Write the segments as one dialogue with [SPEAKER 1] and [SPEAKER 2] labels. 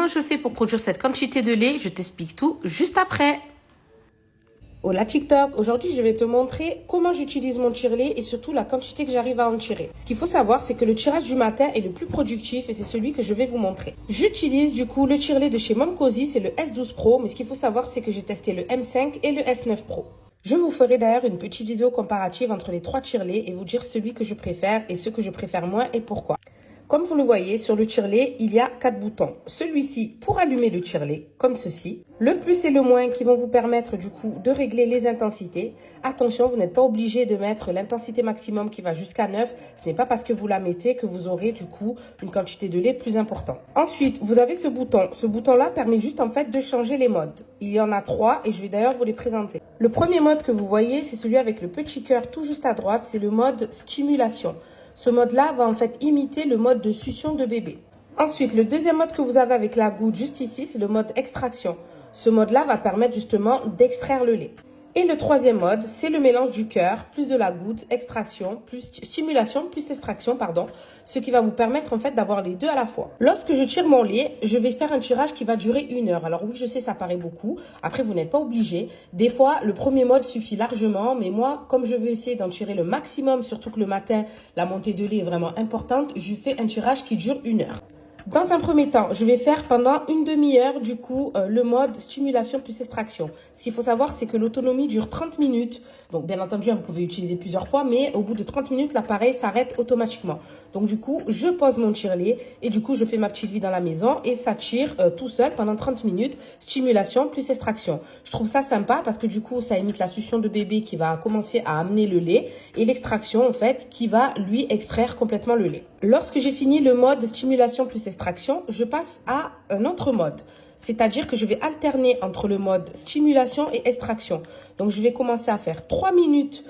[SPEAKER 1] comment je fais pour produire cette quantité de lait? Je t'explique tout juste après. Hola TikTok, aujourd'hui je vais te montrer comment j'utilise mon tire-lait et surtout la quantité que j'arrive à en tirer. Ce qu'il faut savoir, c'est que le tirage du matin est le plus productif et c'est celui que je vais vous montrer. J'utilise du coup le tire-lait de chez Momcozy, c'est le S12 Pro, mais ce qu'il faut savoir, c'est que j'ai testé le M5 et le S9 Pro. Je vous ferai d'ailleurs une petite vidéo comparative entre les trois tire-laits et vous dire celui que je préfère et ce que je préfère moins et pourquoi. Comme vous le voyez, sur le tire-lait, il y a 4 boutons. Celui-ci pour allumer le tire-lait, comme ceci. Le plus et le moins qui vont vous permettre du coup de régler les intensités. Attention, vous n'êtes pas obligé de mettre l'intensité maximum qui va jusqu'à 9. Ce n'est pas parce que vous la mettez que vous aurez du coup une quantité de lait plus importante. Ensuite, vous avez ce bouton. Ce bouton-là permet juste en fait de changer les modes. Il y en a 3 et je vais d'ailleurs vous les présenter. Le premier mode que vous voyez, c'est celui avec le petit cœur tout juste à droite. C'est le mode stimulation. Ce mode-là va en fait imiter le mode de succion de bébé. Ensuite, le deuxième mode que vous avez avec la goutte juste ici, c'est le mode extraction. Ce mode-là va permettre justement d'extraire le lait. Et le troisième mode, c'est le mélange du cœur, plus de la goutte, extraction, plus stimulation, plus extraction, pardon. Ce qui va vous permettre en fait d'avoir les deux à la fois. Lorsque je tire mon lait, je vais faire un tirage qui va durer 1 heure. Alors oui, je sais, ça paraît beaucoup. Après, vous n'êtes pas obligé. Des fois, le premier mode suffit largement. Mais moi, comme je veux essayer d'en tirer le maximum, surtout que le matin, la montée de lait est vraiment importante, je fais un tirage qui dure 1 heure. Dans un premier temps, je vais faire pendant une demi-heure, du coup, le mode stimulation plus extraction. Ce qu'il faut savoir, c'est que l'autonomie dure 30 minutes. Donc, bien entendu, vous pouvez utiliser plusieurs fois, mais au bout de 30 minutes, l'appareil s'arrête automatiquement. Donc, du coup, je pose mon tire-lait et du coup, je fais ma petite vie dans la maison et ça tire tout seul pendant 30 minutes. Stimulation plus extraction. Je trouve ça sympa parce que du coup, ça imite la succion de bébé qui va commencer à amener le lait et l'extraction, en fait, qui va, lui, extraire complètement le lait. Lorsque j'ai fini le mode stimulation plus extraction, je passe à un autre mode. C'est-à-dire que je vais alterner entre le mode stimulation et extraction. Donc, je vais commencer à faire 3 minutes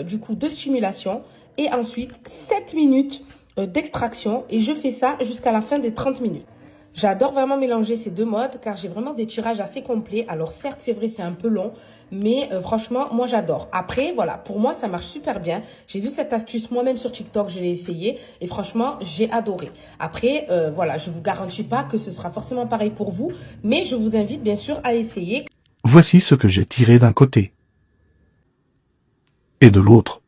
[SPEAKER 1] du coup de stimulation et ensuite 7 minutes d'extraction. Et je fais ça jusqu'à la fin des 30 minutes. J'adore vraiment mélanger ces deux modes car j'ai vraiment des tirages assez complets. Alors certes, c'est vrai, c'est un peu long, mais franchement, moi j'adore. Après, voilà, pour moi, ça marche super bien. J'ai vu cette astuce moi-même sur TikTok, je l'ai essayé et franchement, j'ai adoré. Après, voilà, je vous garantis pas que ce sera forcément pareil pour vous, mais je vous invite bien sûr à essayer.
[SPEAKER 2] Voici ce que j'ai tiré d'un côté et de l'autre.